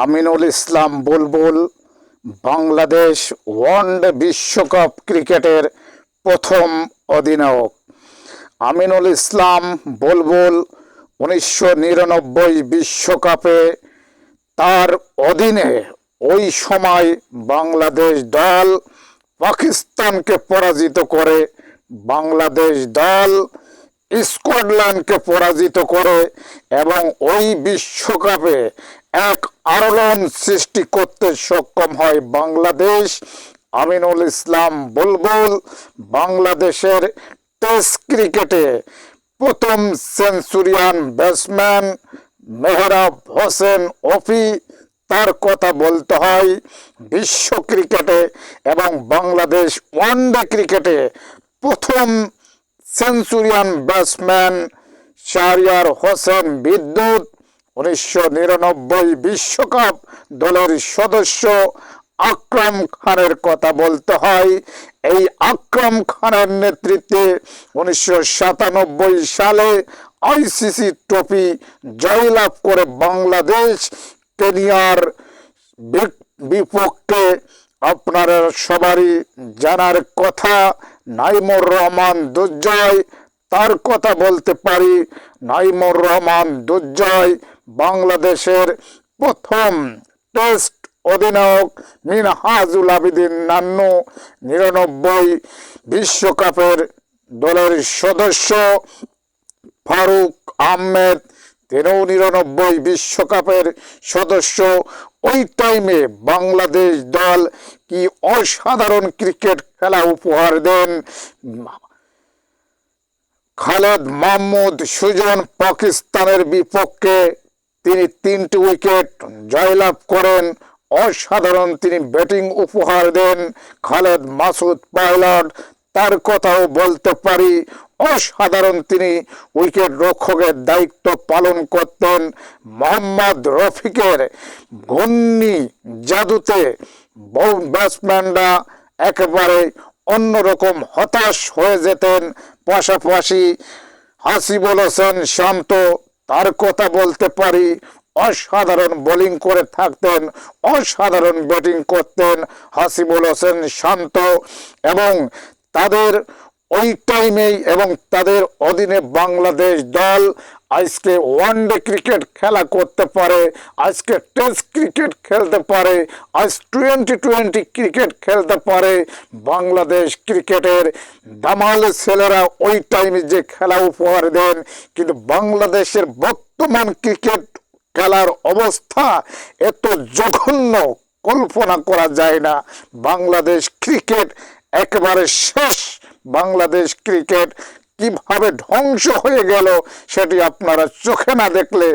আমিনুল ইসলাম বুলবুল Bangladesh one day বিশ্বকাপ ক্রিকেটের প্রথম অধিনায়ক। আমিনুল ইসলাম বুলবুল 1999 বিশ্বকাপে তার অধীনে ওই সময় বাংলাদেশ দল পাকিস্তানকে পরাজিত করে, বাংলাদেশ দল স্কটল্যান্ডকে পরাজিত করে এবং ওই বিশ্বকাপে এক আলোড়ন সৃষ্টি করতে সক্ষম হয় বাংলাদেশ। আমিনুল ইসলাম বুলবুল বাংলাদেশের টেস্ট ক্রিকেটে প্রথম সেঞ্চুরিয়ান ব্যাটসম্যান। মেহরাব হোসেন অপি, তার কথা বলতে হয় বিশ্ব ক্রিকেটে এবং বাংলাদেশ ওয়ানডে ক্রিকেটে প্রথম সেঞ্চুরিয়ান ব্যাটসম্যান শাহরিয়ার হোসেন বিদ্যুৎ। 1999 বিশ্বকাপ দলের সদস্য আকরাম খানের কথা বলতে হয়। এই আকরাম খানের নেতৃত্বে 1997 সালে আইসিসি ট্রফি জয়লাভ করে বাংলাদেশ কেনিয়ার বিপক্ষে। আপনারা সবারই জানার কথা নাইমুর রহমান দুর্জয়, তার কথা বলতে পারি। নাইমুর রহমান দুর্জয় বাংলাদেশের প্রথম টেস্ট অধিনায়ক। মিনহাজুল আবেদিন নান্নু 99 বিশ্বকাপের দলের সদস্য। ফারুক আহমেদ 99 বিশ্বকাপের সদস্য। ওই টাইমে বাংলাদেশ দল কি অসাধারণ ক্রিকেট খেলা উপহার দেন। খালেদ মাহমুদ সুজন পাকিস্তানের বিপক্ষে তিনি 3টি উইকেট জয়লাভ করেন। অসাধারণ তিনি ব্যাটিং উপহার দেন। খালেদ মাসুদ পাইলট, তার কথাও বলতে পারি। অসাধারণ তিনি উইকেট রক্ষকের দায়িত্ব পালন করতেন। মোহাম্মদ রফিকের ঘূর্ণি জাদুতে বহু ব্যাটসম্যানরা একেবারে অন্যরকম হতাশ হয়ে যেতেন। পাশাপাশি হাসিবুল হোসেন শান্ত, তার কথা বলতে পারি। অসাধারণ বোলিং করে থাকতেন, অসাধারণ ব্যাটিং করতেন হাসিবুল হোসেন শান্ত। এবং তাদের ওই টাইমেই এবং তাদের অধীনে বাংলাদেশ দল আজকে ওয়ানডে ক্রিকেট খেলা করতে পারে, আজকে টেস্ট ক্রিকেট খেলতে পারে, আজ টি20 ক্রিকেট খেলতে পারে। বাংলাদেশ ক্রিকেটের দামাল ছেলেরা ওই টাইমে যে খেলা উপহার দেন, কিন্তু বাংলাদেশের বর্তমান ক্রিকেট খেলার অবস্থা এত জঘন্য কল্পনা করা যায় না। বাংলাদেশ ক্রিকেট একেবারে শেষ। বাংলাদেশ ক্রিকেট কিভাবে ধ্বংস হয়ে গেল সেটি আপনারা চোখে না দেখলে